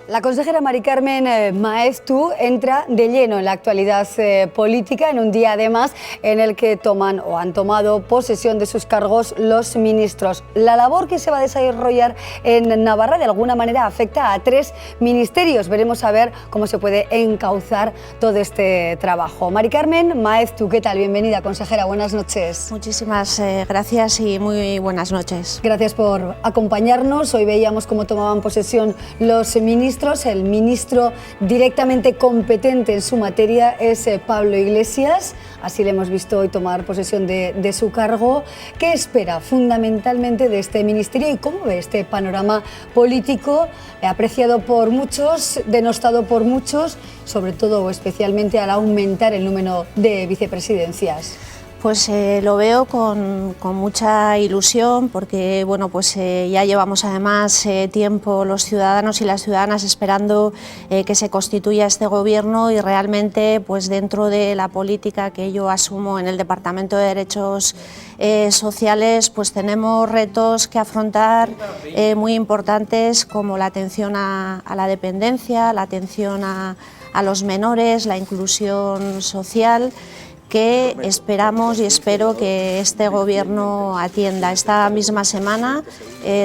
La consejera Mari Carmen Maeztu entra de lleno en la actualidad política en un día además en el que toman o han tomado posesión de sus cargos los ministros. La labor que se va a desarrollar en Navarra de alguna manera afecta a 3 ministerios. Veremos a ver cómo se puede encauzar todo este trabajo. Mari Carmen Maeztu, ¿qué tal? Bienvenida, consejera, buenas noches. Muchísimas gracias y muy buenas noches. Gracias por acompañarnos. Hoy veíamos cómo tomaban posesión los ministros. El ministro directamente competente en su materia es Pablo Iglesias, así le hemos visto hoy tomar posesión de su cargo. ¿Qué espera fundamentalmente de este ministerio y cómo ve este panorama político apreciado por muchos, denostado por muchos, sobre todo o especialmente al aumentar el número de vicepresidencias? Pues lo veo con mucha ilusión porque bueno, pues, ya llevamos además tiempo los ciudadanos y las ciudadanas esperando que se constituya este gobierno y realmente pues, dentro de la política que yo asumo en el Departamento de Derechos Sociales pues, tenemos retos que afrontar muy importantes como la atención a la dependencia, la atención a los menores, la inclusión social, que esperamos y espero que este gobierno atienda. Esta misma semana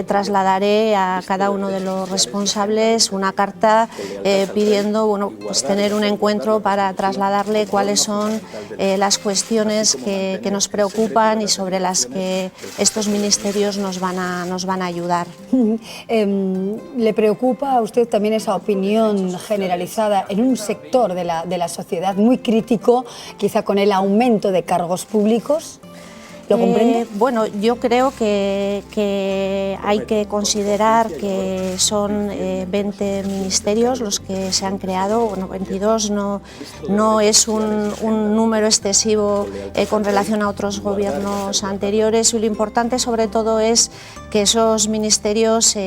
trasladaré a cada uno de los responsables una carta pidiendo pues tener un encuentro para trasladarle cuáles son las cuestiones que nos preocupan y sobre las que estos ministerios nos van a ayudar. ¿Le preocupa a usted también esa opinión generalizada en un sector de la sociedad muy crítico, quizá con el aumento de cargos públicos? ¿Lo comprende? Bueno, yo creo que hay que considerar que son 20 ministerios los que se han creado, bueno, 22 no es un número excesivo con relación a otros gobiernos anteriores, y lo importante sobre todo es que esos ministerios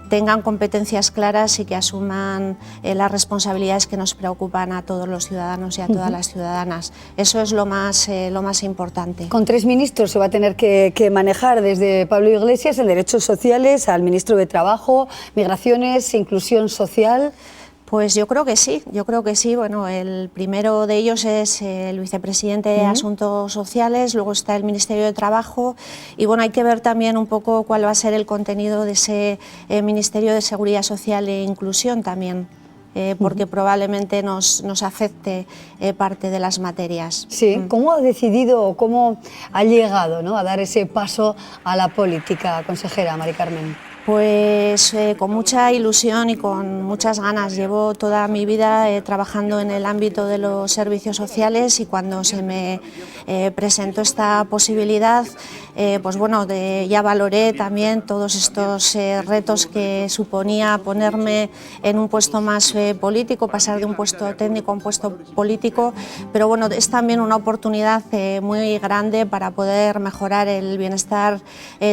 tengan competencias claras y que asuman las responsabilidades que nos preocupan a todos los ciudadanos y a todas las ciudadanas. Eso es lo más importante. Con 3 ministros se va a tener que manejar, desde Pablo Iglesias en Derechos Sociales al ministro de Trabajo, Migraciones, Inclusión Social. Pues yo creo que sí. Bueno, el primero de ellos es el vicepresidente de Asuntos Sociales, luego está el Ministerio de Trabajo y bueno, hay que ver también un poco cuál va a ser el contenido de ese Ministerio de Seguridad Social e Inclusión también. Porque probablemente nos afecte parte de las materias. Sí, ¿cómo ha decidido o cómo ha llegado, ¿no?, a dar ese paso a la política, consejera Mari Carmen? Pues con mucha ilusión y con muchas ganas. Llevo toda mi vida trabajando en el ámbito de los servicios sociales y cuando se me presentó esta posibilidad, pues bueno, ya valoré también todos estos retos que suponía ponerme en un puesto más político, pasar de un puesto técnico a un puesto político, pero bueno, es también una oportunidad muy grande para poder mejorar el bienestar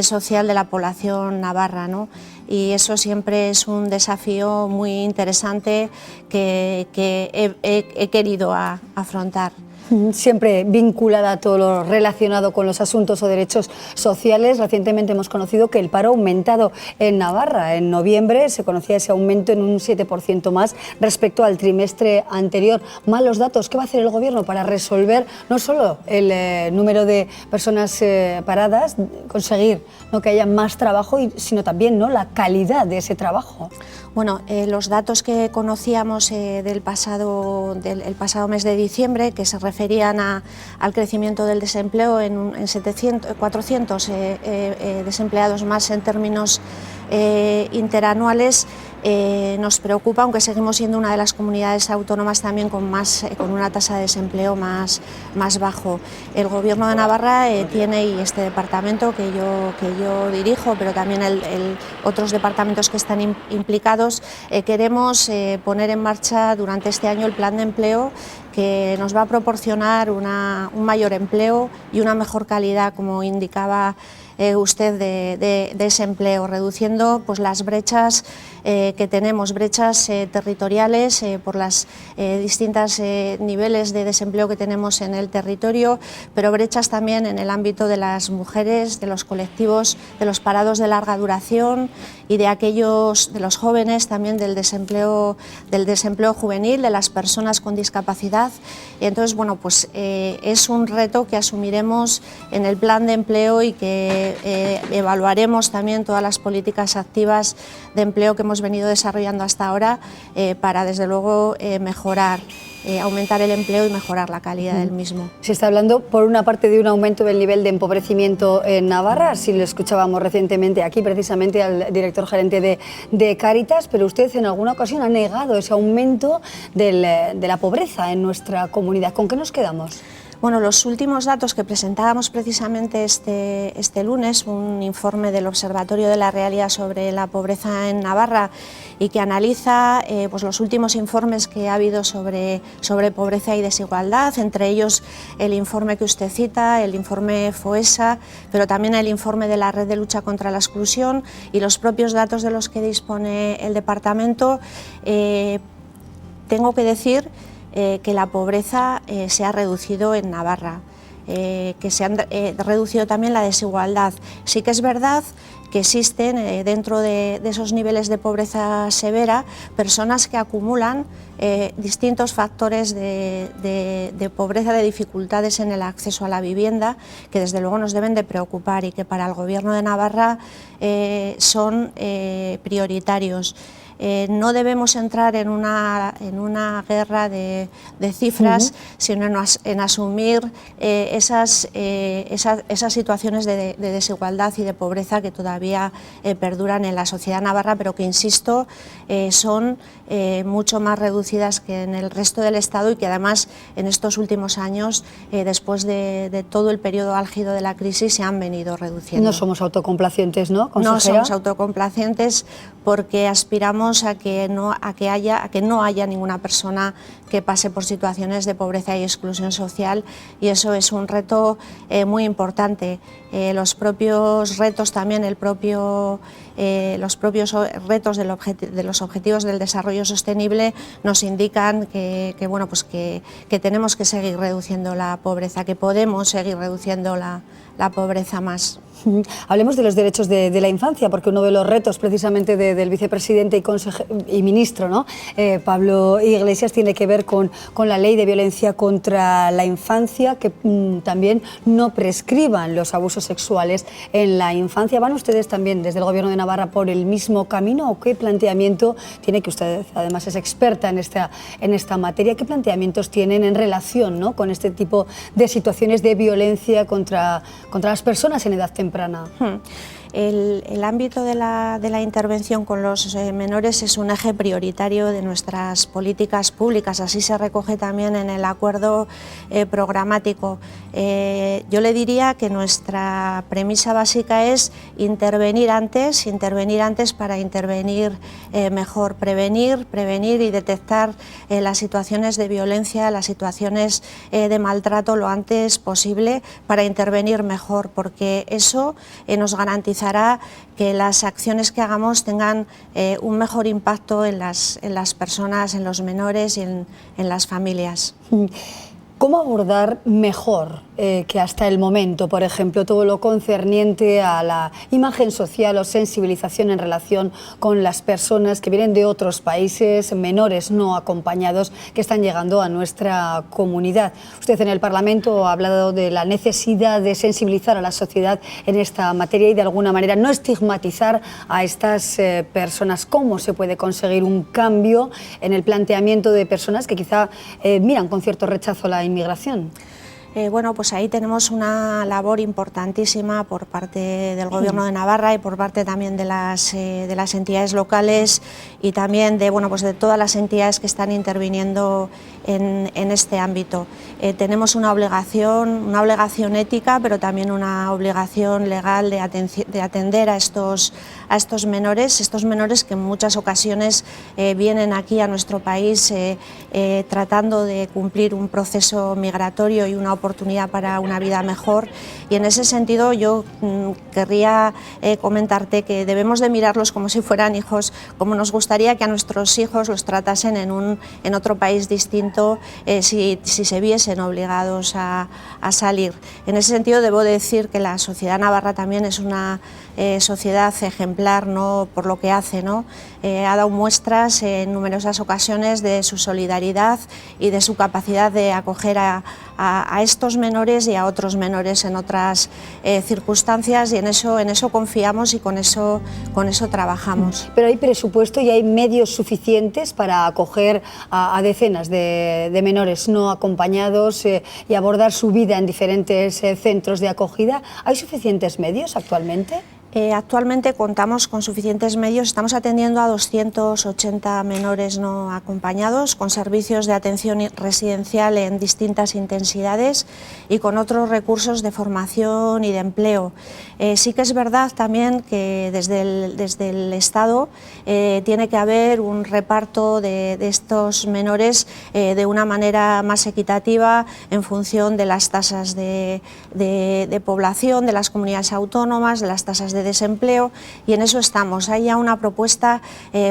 social de la población navarra, ¿no? Y eso siempre es un desafío muy interesante que he querido afrontar. Siempre vinculada a todo lo relacionado con los asuntos o derechos sociales. Recientemente hemos conocido que el paro ha aumentado en Navarra. En noviembre se conocía ese aumento en un 7% más respecto al trimestre anterior. Malos datos. ¿Qué va a hacer el Gobierno para resolver no solo el número de personas paradas, conseguir, ¿no?, que haya más trabajo, sino también, ¿no?, la calidad de ese trabajo? Bueno, los datos que conocíamos el pasado mes de diciembre, que se referían al crecimiento del desempleo en 400 desempleados más en términos interanuales, nos preocupa, aunque seguimos siendo una de las comunidades autónomas también con una tasa de desempleo más bajo. El Gobierno de Navarra tiene, y este departamento que yo dirijo, pero también otros departamentos que están implicados, queremos poner en marcha durante este año el plan de empleo que nos va a proporcionar un mayor empleo y una mejor calidad, como indicaba usted, de ese empleo, reduciendo pues, las brechas que tenemos, brechas territoriales por las distintos niveles de desempleo que tenemos en el territorio, pero brechas también en el ámbito de las mujeres, de los colectivos, de los parados de larga duración y de los jóvenes, también del desempleo juvenil, de las personas con discapacidad. Y entonces, bueno, pues es un reto que asumiremos en el plan de empleo y que evaluaremos también todas las políticas activas de empleo que hemos venido desarrollando hasta ahora para, desde luego, mejorar, aumentar el empleo y mejorar la calidad del mismo. Se está hablando, por una parte, de un aumento del nivel de empobrecimiento en Navarra, así lo escuchábamos recientemente aquí, precisamente al director gerente de Cáritas, pero usted en alguna ocasión ha negado ese aumento de la pobreza en nuestra comunidad. ¿Con qué nos quedamos? Bueno, los últimos datos que presentábamos precisamente este lunes, un informe del Observatorio de la Realidad sobre la Pobreza en Navarra y que analiza pues los últimos informes que ha habido sobre pobreza y desigualdad, entre ellos el informe que usted cita, el informe FOESA, pero también el informe de la Red de Lucha contra la Exclusión y los propios datos de los que dispone el departamento. Tengo que decir que la pobreza se ha reducido en Navarra, que se ha reducido también la desigualdad. Sí que es verdad que existen dentro de esos niveles de pobreza severa personas que acumulan distintos factores de pobreza, de dificultades en el acceso a la vivienda, que desde luego nos deben de preocupar y que para el Gobierno de Navarra son prioritarios. No debemos entrar en una guerra de cifras, sino en asumir esas situaciones de desigualdad y de pobreza que todavía perduran en la sociedad navarra, pero que, insisto, son mucho más reducidas que en el resto del Estado y que además en estos últimos años, después de todo el periodo álgido de la crisis, se han venido reduciendo. No somos autocomplacientes, ¿no, consejera? No somos autocomplacientes porque aspiramos a que no haya ninguna persona que pase por situaciones de pobreza y exclusión social, y eso es un reto muy importante. Los propios retos también, los propios retos de los objetivos del desarrollo sostenible nos indican que tenemos que seguir reduciendo la pobreza, que podemos seguir reduciendo la pobreza más. Hablemos de los derechos de la infancia, porque uno de los retos precisamente del vicepresidente y ministro, ¿no? Pablo Iglesias, tiene que ver con la ley de violencia contra la infancia, que también no prescriban los abusos sexuales en la infancia. ¿Van ustedes también desde el Gobierno de Navarra por el mismo camino o qué planteamiento tiene, que usted además es experta en esta materia, qué planteamientos tienen en relación, ¿no?, con este tipo de situaciones de violencia contra las personas en edad temprana? El ámbito de la intervención con los menores es un eje prioritario de nuestras políticas públicas, así se recoge también en el acuerdo programático. Yo le diría que nuestra premisa básica es intervenir antes para intervenir mejor, prevenir y detectar las situaciones de violencia, las situaciones de maltrato lo antes posible para intervenir mejor, porque eso nos garantizará que las acciones que hagamos tengan un mejor impacto en las personas, en los menores y en las familias. ¿Cómo abordar mejor que hasta el momento, por ejemplo, todo lo concerniente a la imagen social o sensibilización en relación con las personas que vienen de otros países, menores no acompañados, que están llegando a nuestra comunidad? Usted en el Parlamento ha hablado de la necesidad de sensibilizar a la sociedad en esta materia y de alguna manera no estigmatizar a estas personas. ¿Cómo se puede conseguir un cambio en el planteamiento de personas que quizá miran con cierto rechazo la inmigración? Bueno, pues ahí tenemos una labor importantísima por parte del Gobierno de Navarra y por parte también de las entidades locales y también de todas las entidades que están interviniendo en este ámbito. Tenemos una obligación ética, pero también una obligación legal de atender a estos menores que en muchas ocasiones vienen aquí a nuestro país tratando de cumplir un proceso migratorio y una oportunidad oportunidad para una vida mejor, y en ese sentido yo querría comentarte que debemos de mirarlos como si fueran hijos, como nos gustaría que a nuestros hijos los tratasen en otro país distinto si se viesen obligados a salir. En ese sentido debo decir que la sociedad navarra también es una sociedad ejemplar, ¿no?, por lo que hace, ¿no? Ha dado muestras en numerosas ocasiones de su solidaridad y de su capacidad de acoger a estos menores y a otros menores en otras circunstancias, y en eso confiamos y con eso trabajamos. Pero hay presupuesto y hay medios suficientes para acoger a decenas de menores no acompañados y abordar su vida en diferentes centros de acogida. ¿Hay suficientes medios actualmente? Actualmente contamos con suficientes medios, estamos atendiendo a 280 menores no acompañados, con servicios de atención residencial en distintas intensidades y con otros recursos de formación y de empleo. Sí que es verdad también que desde el Estado tiene que haber un reparto de estos menores de una manera más equitativa en función de las tasas de población, de las comunidades autónomas, de las tasas de desempleo, y en eso estamos. Hay ya una propuesta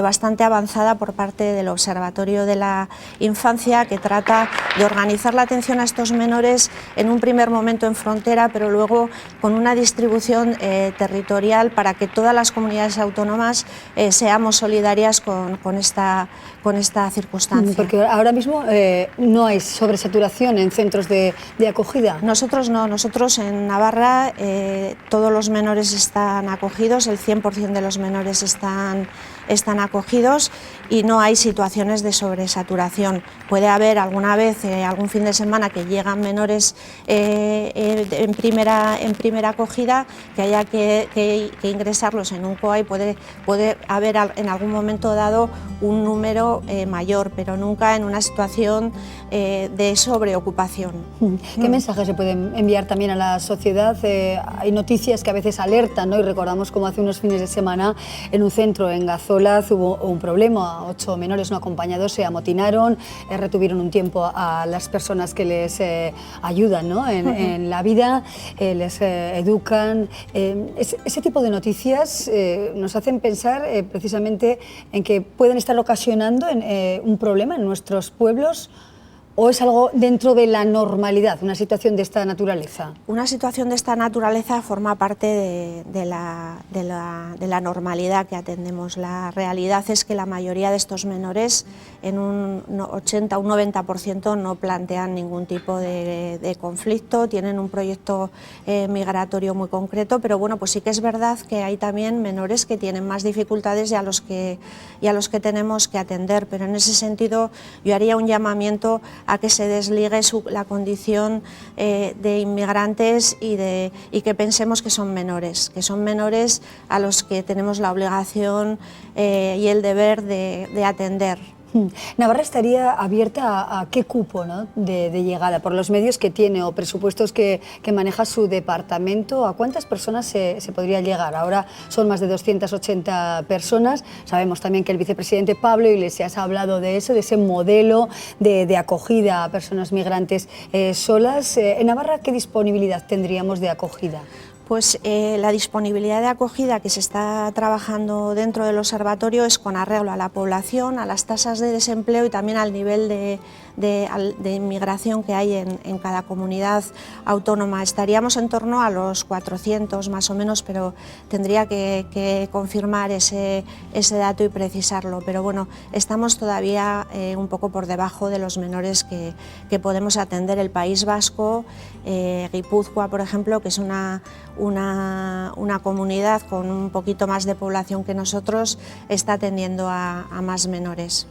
bastante avanzada por parte del Observatorio de la Infancia, que trata de organizar la atención a estos menores en un primer momento en frontera, pero luego con una distribución territorial para que todas las comunidades autónomas seamos solidarias con esta circunstancia. Porque ahora mismo no hay sobresaturación en centros de acogida. Nosotros no, nosotros en Navarra todos los menores están acogidos, el 100% de los menores están acogidos y no hay situaciones de sobresaturación. Puede haber alguna vez, algún fin de semana, que llegan menores en primera acogida, que haya que ingresarlos en un COA, y puede haber en algún momento dado un número mayor, pero nunca en una situación de sobreocupación. ¿Qué mensajes se pueden enviar también a la sociedad? Hay noticias que a veces alertan, ¿no? Y recordamos como hace unos fines de semana en un centro en Gazolaz hubo un problema, 8 menores no acompañados se amotinaron, retuvieron un tiempo a las personas que les ayudan, ¿no?, en la vida, les educan. Ese tipo de noticias nos hacen pensar precisamente en que pueden estar ocasionando un problema en nuestros pueblos, ¿o es algo dentro de la normalidad, una situación de esta naturaleza? Una situación de esta naturaleza forma parte de la normalidad que atendemos. La realidad es que la mayoría de estos menores, en un 80 o un 90%, no plantean ningún tipo de conflicto, tienen un proyecto migratorio muy concreto, pero bueno, pues sí que es verdad que hay también menores que tienen más dificultades y a los que tenemos que atender, pero en ese sentido yo haría un llamamiento a que se desligue la condición de inmigrantes y que pensemos que son menores a los que tenemos la obligación y el deber de atender. ¿Navarra estaría abierta a qué cupo, ¿no?, de llegada por los medios que tiene o presupuestos que maneja su departamento? ¿A cuántas personas se podría llegar? Ahora son más de 280 personas. Sabemos también que el vicepresidente Pablo Iglesias ha hablado de eso, de ese modelo de acogida a personas migrantes solas. ¿En Navarra qué disponibilidad tendríamos de acogida? Pues la disponibilidad de acogida que se está trabajando dentro del observatorio es con arreglo a la población, a las tasas de desempleo y también al nivel de inmigración que hay en cada comunidad autónoma. Estaríamos en torno a los 400 más o menos, pero tendría que confirmar ese dato y precisarlo. Pero bueno, estamos todavía un poco por debajo de los menores que podemos atender. El País Vasco, Guipúzcoa, por ejemplo, que es una comunidad con un poquito más de población que nosotros, está atendiendo a más menores.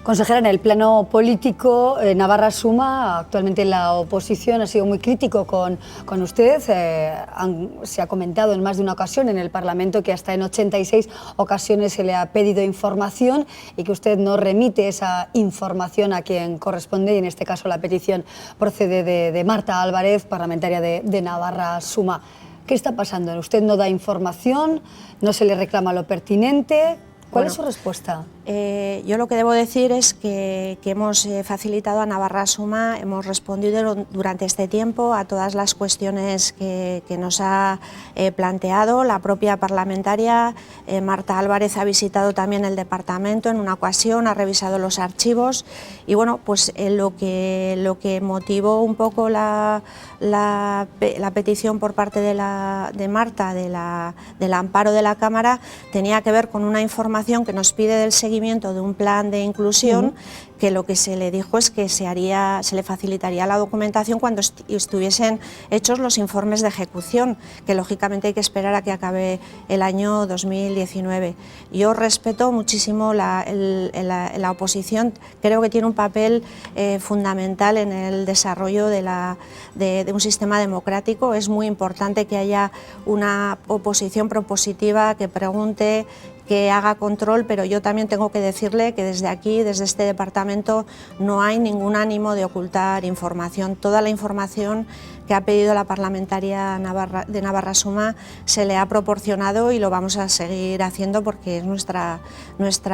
Consejera, en el plano político, Navarra Suma, actualmente en la oposición, ha sido muy crítico con usted. Se ha comentado en más de una ocasión en el Parlamento que hasta en 86 ocasiones se le ha pedido información y que usted no remite esa información a quien corresponde, y en este caso la petición procede de Marta Álvarez, parlamentaria de Navarra Suma. ¿Qué está pasando? ¿Usted no da información? ¿No se le reclama lo pertinente? ¿Cuál es su respuesta? Yo lo que debo decir es que hemos facilitado a Navarra-Suma, hemos respondido durante este tiempo a todas las cuestiones que nos ha planteado. La propia parlamentaria Marta Álvarez ha visitado también el departamento en una ocasión, ha revisado los archivos y bueno, pues lo que motivó un poco la petición por parte de Marta del amparo de la Cámara tenía que ver con una información que nos pide del seguimiento de un plan de inclusión, que lo que se le dijo es que se le facilitaría la documentación cuando estuviesen hechos los informes de ejecución, que lógicamente hay que esperar a que acabe el año 2019. Yo respeto muchísimo la oposición, creo que tiene un papel fundamental en el desarrollo de un sistema democrático. Es muy importante que haya una oposición propositiva que pregunte, que haga control, pero yo también tengo que decirle que desde aquí, desde este departamento, no hay ningún ánimo de ocultar información. Toda la información que ha pedido la parlamentaria de Navarra-Suma se le ha proporcionado y lo vamos a seguir haciendo porque es nuestra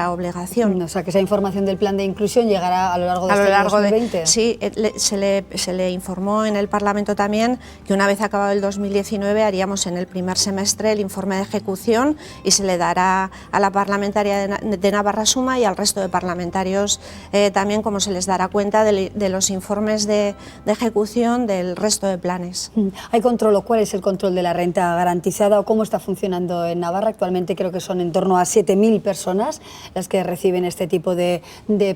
obligación. O sea, que esa información del plan de inclusión llegará a lo largo de este 2020. Sí, se le informó en el Parlamento también que una vez acabado el 2019 haríamos en el primer semestre el informe de ejecución y se le dará a la parlamentaria de Navarra-Suma y al resto de parlamentarios también, como se les dará cuenta de los informes de ejecución del resto de planes. ¿Hay control o cuál es el control de la renta garantizada o cómo está funcionando en Navarra? Actualmente creo que son en torno a 7.000 personas las que reciben este tipo de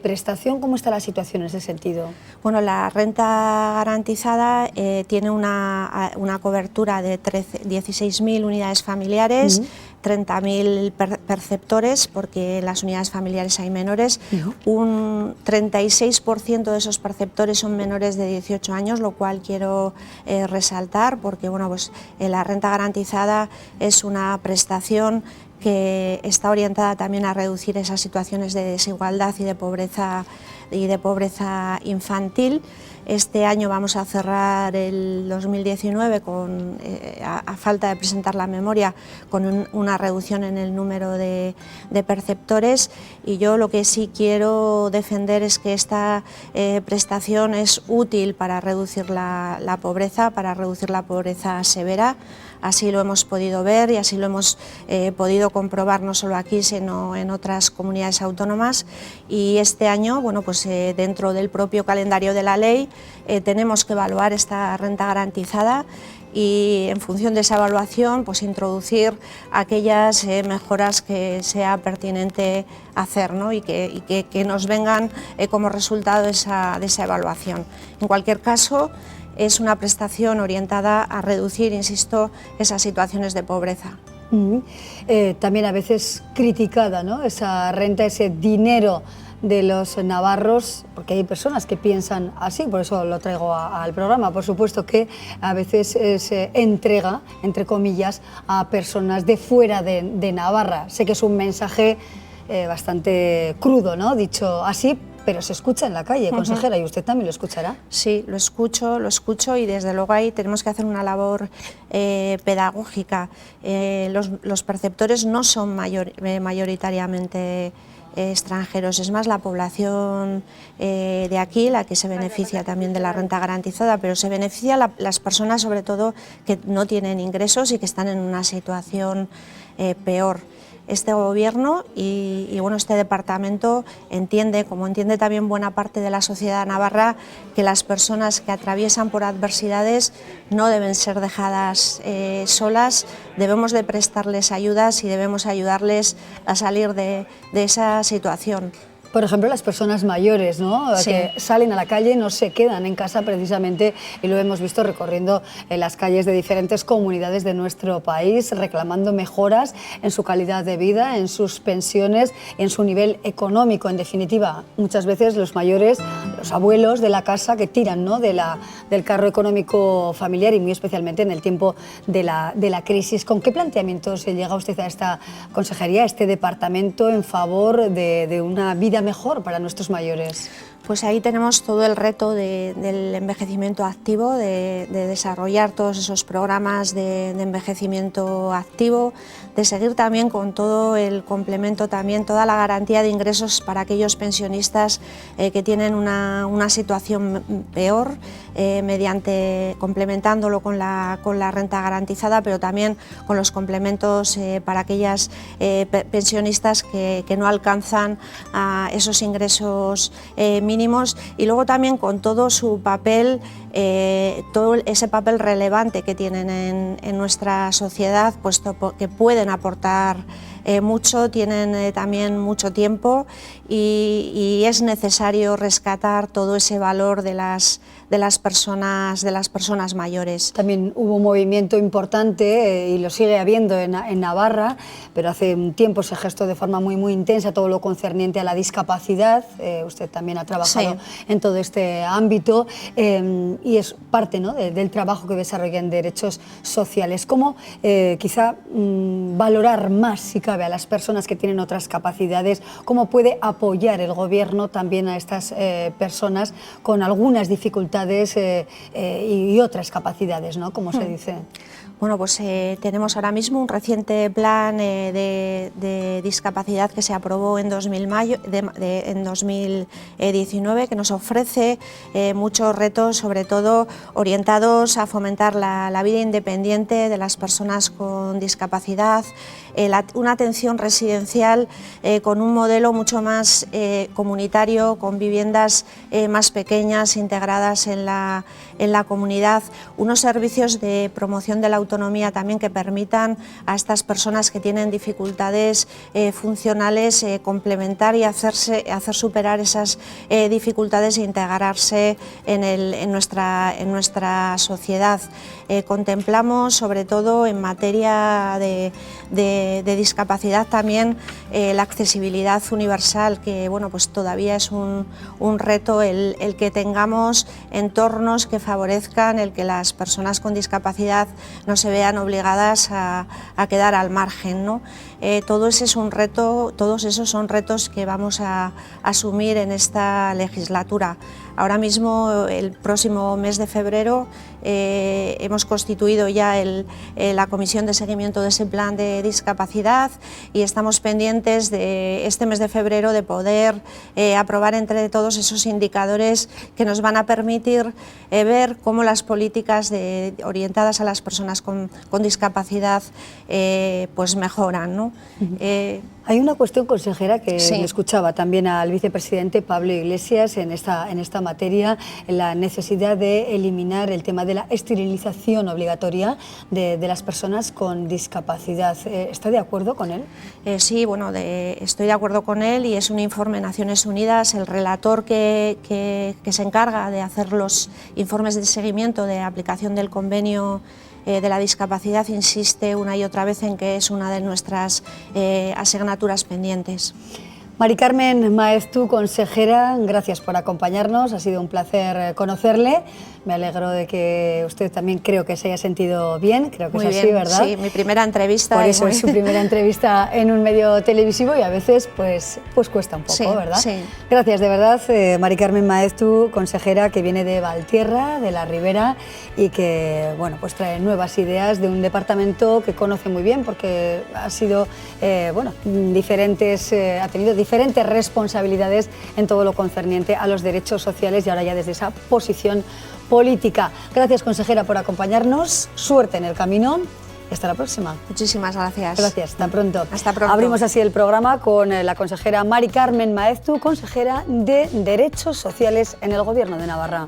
prestación. ¿Cómo está la situación en ese sentido? Bueno, la renta garantizada tiene una cobertura de 16.000 unidades familiares, 30.000 perceptores, porque en las unidades familiares hay menores. Un 36% de esos perceptores son menores de 18 años, lo cual quiero resaltar, porque bueno, pues, la renta garantizada es una prestación que está orientada también a reducir esas situaciones de desigualdad y de pobreza infantil. Este año vamos a cerrar el 2019 a falta de presentar la memoria con una reducción en el número de perceptores, y yo lo que sí quiero defender es que esta prestación es útil para reducir la pobreza, para reducir la pobreza severa. Así lo hemos podido ver y así lo hemos podido comprobar no solo aquí, sino en otras comunidades autónomas. Y este año, bueno, pues dentro del propio calendario de la ley, tenemos que evaluar esta renta garantizada y en función de esa evaluación pues introducir aquellas mejoras que sea pertinente hacer, ¿no? y que nos vengan como resultado de esa evaluación. En cualquier caso, es una prestación orientada a reducir, insisto, esas situaciones de pobreza. También a veces criticada, ¿no? Esa renta, ese dinero de los navarros, porque hay personas que piensan así, por eso lo traigo al programa. Por supuesto que a veces se entrega, entre comillas, a personas de fuera de Navarra. Sé que es un mensaje bastante crudo, ¿no? Dicho así, pero se escucha en la calle, consejera, y usted también lo escuchará. Sí, lo escucho y desde luego ahí tenemos que hacer una labor pedagógica. Los perceptores no son mayoritariamente extranjeros, es más la población de aquí la que se beneficia también de la renta garantizada, pero se beneficia las personas sobre todo que no tienen ingresos y que están en una situación peor. Este gobierno y bueno, este departamento entiende, como entiende también buena parte de la sociedad navarra, que las personas que atraviesan por adversidades no deben ser dejadas solas, debemos de prestarles ayudas y debemos ayudarles a salir de esa situación. Por ejemplo, las personas mayores, ¿no? Sí. Que salen a la calle, no se quedan en casa precisamente, y lo hemos visto recorriendo en las calles de diferentes comunidades de nuestro país, reclamando mejoras en su calidad de vida, en sus pensiones, en su nivel económico. En definitiva, muchas veces los mayores, los abuelos de la casa que tiran, ¿no? del carro económico familiar, y muy especialmente en el tiempo de la crisis. ¿Con qué planteamientos llega usted a esta consejería, a este departamento, en favor de una vida mejor para nuestros mayores? Pues ahí tenemos todo el reto del envejecimiento activo, de desarrollar todos esos programas de envejecimiento activo, de seguir también con todo el complemento, también toda la garantía de ingresos para aquellos pensionistas que tienen una situación peor, complementándolo con la renta garantizada, pero también con los complementos para aquellas pensionistas que no alcanzan a esos ingresos mínimos, y luego también con todo su papel, todo ese papel relevante que tienen en nuestra sociedad, puesto que pueden aportar mucho, tienen también mucho tiempo y es necesario rescatar todo ese valor de las personas mayores. También hubo un movimiento importante y lo sigue habiendo en Navarra, pero hace un tiempo se gestó de forma muy intensa todo lo concerniente a la discapacidad. Usted también ha trabajado en todo este ámbito y es parte, ¿no?, del trabajo que desarrolla en derechos sociales. ¿Cómo quizá valorar más, si cabe, a las personas que tienen otras capacidades? ¿Cómo puede apoyar el Gobierno también a estas personas con algunas dificultades y otras capacidades, ¿no?, como se dice? Bueno, pues tenemos ahora mismo un reciente plan de discapacidad que se aprobó en 2019, que nos ofrece muchos retos, sobre todo orientados a fomentar la vida independiente de las personas con discapacidad, una atención residencial con un modelo mucho más comunitario, con viviendas más pequeñas, integradas en la comunidad, unos servicios de promoción de la autonomía también que permitan a estas personas que tienen dificultades funcionales complementar y hacer superar esas dificultades e integrarse en nuestra sociedad. Contemplamos, sobre todo en materia de discapacidad, también la accesibilidad universal, que bueno, pues todavía es un reto el que tengamos entornos que favorezcan el que las personas con discapacidad no se vean obligadas a quedar al margen, ¿no? Todo ese es un reto, todos esos son retos que vamos a asumir en esta legislatura. Ahora mismo, el próximo mes de febrero, hemos constituido ya la comisión de seguimiento de ese plan de discapacidad y estamos pendientes de este mes de febrero de poder aprobar entre todos esos indicadores que nos van a permitir ver cómo las políticas orientadas a las personas con discapacidad pues mejoran, ¿no? Hay una cuestión, consejera, que me escuchaba también al vicepresidente Pablo Iglesias en esta materia, en la necesidad de eliminar el tema de la esterilización obligatoria de las personas con discapacidad. ¿Está de acuerdo con él? Sí, bueno, estoy de acuerdo con él, y es un informe de Naciones Unidas. El relator que se encarga de hacer los informes de seguimiento de aplicación del convenio de la discapacidad insiste una y otra vez en que es una de nuestras asignaturas pendientes. Mari Carmen Maeztu, consejera, gracias por acompañarnos, ha sido un placer conocerle. Me alegro de que usted también, creo que se haya sentido bien, creo que Muy es bien, así, ¿verdad? Sí, mi primera entrevista. Por eso es su primera entrevista en un medio televisivo y a veces pues cuesta un poco, ¿verdad? Sí. Gracias, de verdad, Mari Carmen Maeztu, consejera que viene de Valtierra, de la Ribera, y que bueno, pues trae nuevas ideas de un departamento que conoce muy bien porque ha sido, ha tenido diferentes responsabilidades en todo lo concerniente a los derechos sociales y ahora ya desde esa posición política. Gracias, consejera, por acompañarnos, suerte en el camino y hasta la próxima. Muchísimas gracias. Gracias, hasta pronto. Hasta pronto. Abrimos así el programa con la consejera Mari Carmen Maeztu, consejera de Derechos Sociales en el Gobierno de Navarra.